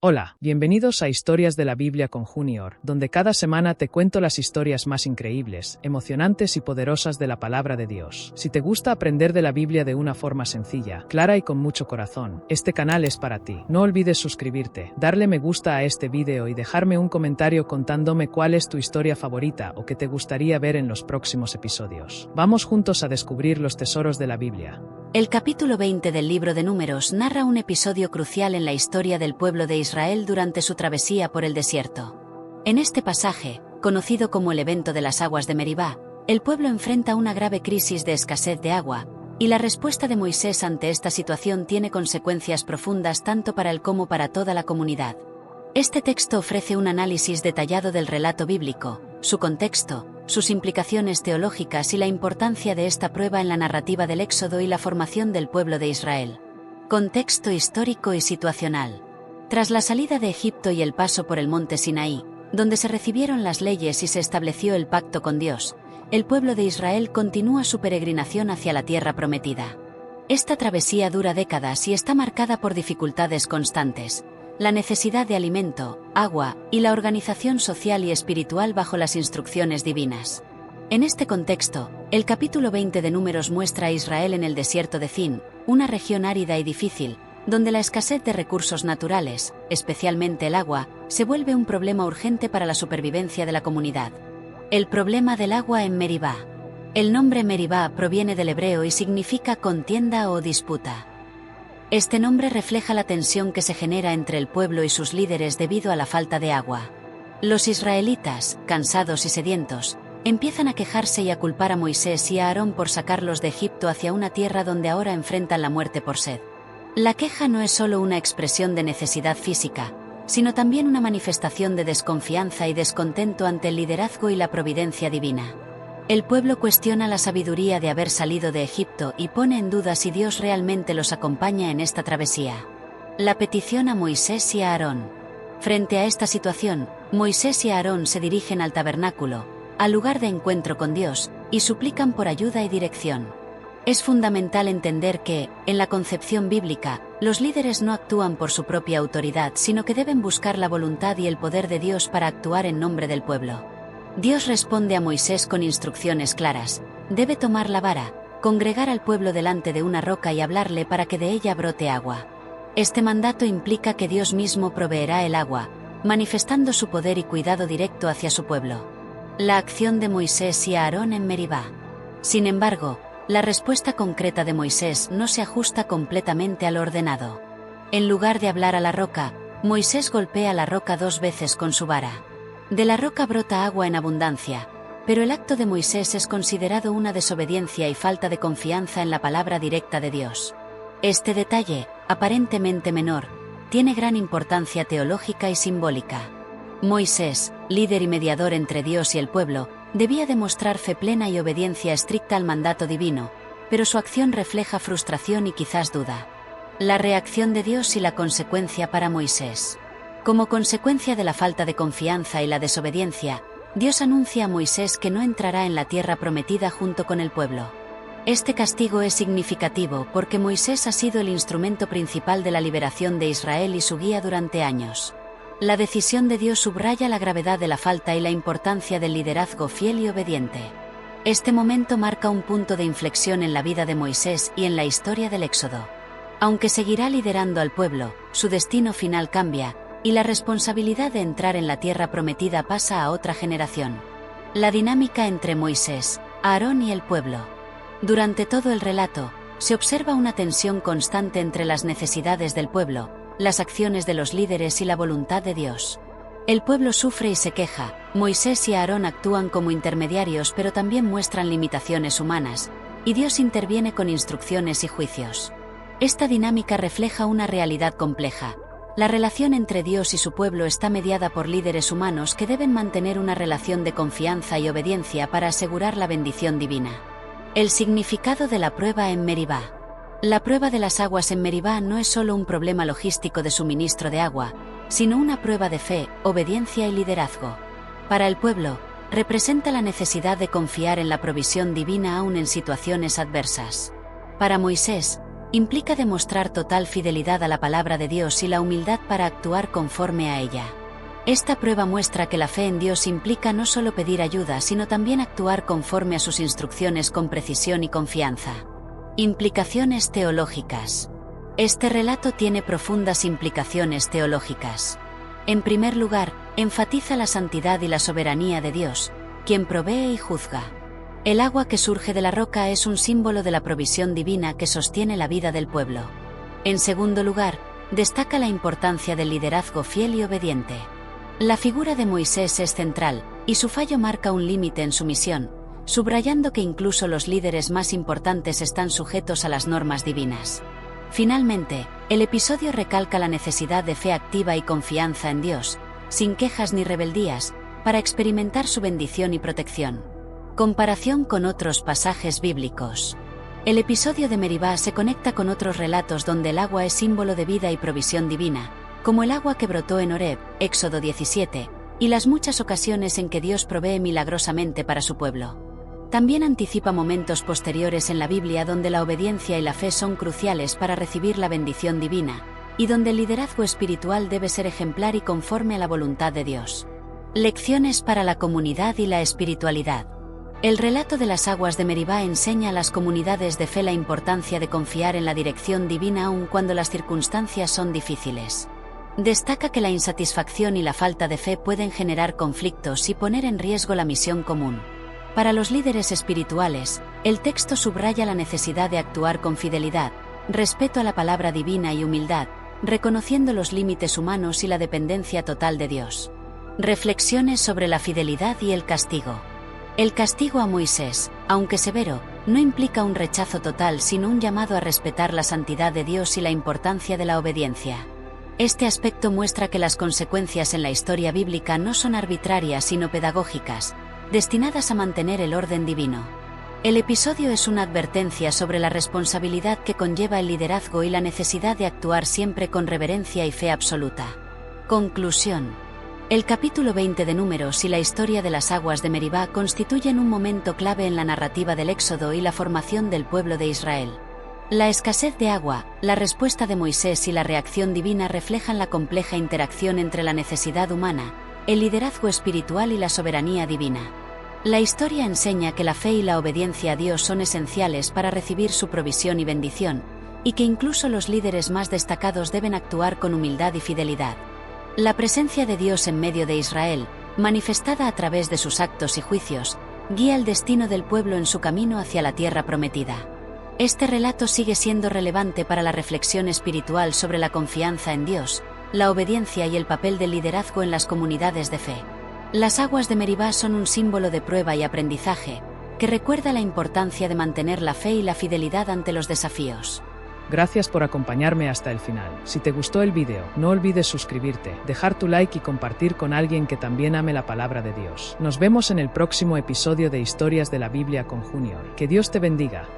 Hola, bienvenidos a Historias de la Biblia con Junior, donde cada semana te cuento las historias más increíbles, emocionantes y poderosas de la palabra de Dios. Si te gusta aprender de la Biblia de una forma sencilla, clara y con mucho corazón, este canal es para ti. No olvides suscribirte, darle me gusta a este video y dejarme un comentario contándome cuál es tu historia favorita o que te gustaría ver en los próximos episodios. Vamos juntos a descubrir los tesoros de la Biblia. El capítulo 20 del libro de Números narra un episodio crucial en la historia del pueblo de Israel durante su travesía por el desierto. En este pasaje, conocido como el evento de las aguas de Meribá, el pueblo enfrenta una grave crisis de escasez de agua, y la respuesta de Moisés ante esta situación tiene consecuencias profundas tanto para él como para toda la comunidad. Este texto ofrece un análisis detallado del relato bíblico, su contexto, sus implicaciones teológicas y la importancia de esta prueba en la narrativa del Éxodo y la formación del pueblo de Israel. Contexto histórico y situacional. Tras la salida de Egipto y el paso por el monte Sinaí, donde se recibieron las leyes y se estableció el pacto con Dios, el pueblo de Israel continúa su peregrinación hacia la tierra prometida. Esta travesía dura décadas y está marcada por dificultades constantes, la necesidad de alimento, agua y la organización social y espiritual bajo las instrucciones divinas. En este contexto, el capítulo 20 de Números muestra a Israel en el desierto de Zin, una región árida y difícil, donde la escasez de recursos naturales, especialmente el agua, se vuelve un problema urgente para la supervivencia de la comunidad. El problema del agua en Meribá. El nombre Meribá proviene del hebreo y significa contienda o disputa. Este nombre refleja la tensión que se genera entre el pueblo y sus líderes debido a la falta de agua. Los israelitas, cansados y sedientos, empiezan a quejarse y a culpar a Moisés y a Aarón por sacarlos de Egipto hacia una tierra donde ahora enfrentan la muerte por sed. La queja no es solo una expresión de necesidad física, sino también una manifestación de desconfianza y descontento ante el liderazgo y la providencia divina. El pueblo cuestiona la sabiduría de haber salido de Egipto y pone en duda si Dios realmente los acompaña en esta travesía. La petición a Moisés y a Aarón. Frente a esta situación, Moisés y Aarón se dirigen al tabernáculo, al lugar de encuentro con Dios, y suplican por ayuda y dirección. Es fundamental entender que, en la concepción bíblica, los líderes no actúan por su propia autoridad, sino que deben buscar la voluntad y el poder de Dios para actuar en nombre del pueblo. Dios responde a Moisés con instrucciones claras: debe tomar la vara, congregar al pueblo delante de una roca y hablarle para que de ella brote agua. Este mandato implica que Dios mismo proveerá el agua, manifestando su poder y cuidado directo hacia su pueblo. La acción de Moisés y Aarón en Meribá. Sin embargo, la respuesta concreta de Moisés no se ajusta completamente a lo ordenado. En lugar de hablar a la roca, Moisés golpea la roca 2 veces con su vara. De la roca brota agua en abundancia, pero el acto de Moisés es considerado una desobediencia y falta de confianza en la palabra directa de Dios. Este detalle, aparentemente menor, tiene gran importancia teológica y simbólica. Moisés, líder y mediador entre Dios y el pueblo, debía demostrar fe plena y obediencia estricta al mandato divino, pero su acción refleja frustración y quizás duda. La reacción de Dios y la consecuencia para Moisés. Como consecuencia de la falta de confianza y la desobediencia, Dios anuncia a Moisés que no entrará en la tierra prometida junto con el pueblo. Este castigo es significativo porque Moisés ha sido el instrumento principal de la liberación de Israel y su guía durante años. La decisión de Dios subraya la gravedad de la falta y la importancia del liderazgo fiel y obediente. Este momento marca un punto de inflexión en la vida de Moisés y en la historia del Éxodo. Aunque seguirá liderando al pueblo, su destino final cambia, y la responsabilidad de entrar en la tierra prometida pasa a otra generación. La dinámica entre Moisés, Aarón y el pueblo. Durante todo el relato, se observa una tensión constante entre las necesidades del pueblo, las acciones de los líderes y la voluntad de Dios. El pueblo sufre y se queja, Moisés y Aarón actúan como intermediarios pero también muestran limitaciones humanas, y Dios interviene con instrucciones y juicios. Esta dinámica refleja una realidad compleja. La relación entre Dios y su pueblo está mediada por líderes humanos que deben mantener una relación de confianza y obediencia para asegurar la bendición divina. El significado de la prueba en Meribá. La prueba de las aguas en Meribá no es solo un problema logístico de suministro de agua, sino una prueba de fe, obediencia y liderazgo. Para el pueblo, representa la necesidad de confiar en la provisión divina aún en situaciones adversas. Para Moisés, Implica demostrar total fidelidad a la palabra de Dios y la humildad para actuar conforme a ella. Esta prueba muestra que la fe en Dios implica no solo pedir ayuda, sino también actuar conforme a sus instrucciones con precisión y confianza. Implicaciones teológicas. Este relato tiene profundas implicaciones teológicas. En primer lugar, enfatiza la santidad y la soberanía de Dios, quien provee y juzga. El agua que surge de la roca es un símbolo de la provisión divina que sostiene la vida del pueblo. En segundo lugar, destaca la importancia del liderazgo fiel y obediente. La figura de Moisés es central, y su fallo marca un límite en su misión, subrayando que incluso los líderes más importantes están sujetos a las normas divinas. Finalmente, el episodio recalca la necesidad de fe activa y confianza en Dios, sin quejas ni rebeldías, para experimentar su bendición y protección. Comparación con otros pasajes bíblicos. El episodio de Meribá se conecta con otros relatos donde el agua es símbolo de vida y provisión divina, como el agua que brotó en Horeb, Éxodo 17, y las muchas ocasiones en que Dios provee milagrosamente para su pueblo. También anticipa momentos posteriores en la Biblia donde la obediencia y la fe son cruciales para recibir la bendición divina, y donde el liderazgo espiritual debe ser ejemplar y conforme a la voluntad de Dios. Lecciones para la comunidad y la espiritualidad. El relato de las aguas de Meribá enseña a las comunidades de fe la importancia de confiar en la dirección divina aun cuando las circunstancias son difíciles. Destaca que la insatisfacción y la falta de fe pueden generar conflictos y poner en riesgo la misión común. Para los líderes espirituales, el texto subraya la necesidad de actuar con fidelidad, respeto a la palabra divina y humildad, reconociendo los límites humanos y la dependencia total de Dios. Reflexiones sobre la fidelidad y el castigo. El castigo a Moisés, aunque severo, no implica un rechazo total sino un llamado a respetar la santidad de Dios y la importancia de la obediencia. Este aspecto muestra que las consecuencias en la historia bíblica no son arbitrarias sino pedagógicas, destinadas a mantener el orden divino. El episodio es una advertencia sobre la responsabilidad que conlleva el liderazgo y la necesidad de actuar siempre con reverencia y fe absoluta. Conclusión. El capítulo 20 de Números y la historia de las aguas de Meribá constituyen un momento clave en la narrativa del Éxodo y la formación del pueblo de Israel. La escasez de agua, la respuesta de Moisés y la reacción divina reflejan la compleja interacción entre la necesidad humana, el liderazgo espiritual y la soberanía divina. La historia enseña que la fe y la obediencia a Dios son esenciales para recibir su provisión y bendición, y que incluso los líderes más destacados deben actuar con humildad y fidelidad. La presencia de Dios en medio de Israel, manifestada a través de sus actos y juicios, guía el destino del pueblo en su camino hacia la tierra prometida. Este relato sigue siendo relevante para la reflexión espiritual sobre la confianza en Dios, la obediencia y el papel del liderazgo en las comunidades de fe. Las aguas de Meribá son un símbolo de prueba y aprendizaje, que recuerda la importancia de mantener la fe y la fidelidad ante los desafíos. Gracias por acompañarme hasta el final. Si te gustó el vídeo, no olvides suscribirte, dejar tu like y compartir con alguien que también ame la palabra de Dios. Nos vemos en el próximo episodio de Historias de la Biblia con Junior. Que Dios te bendiga.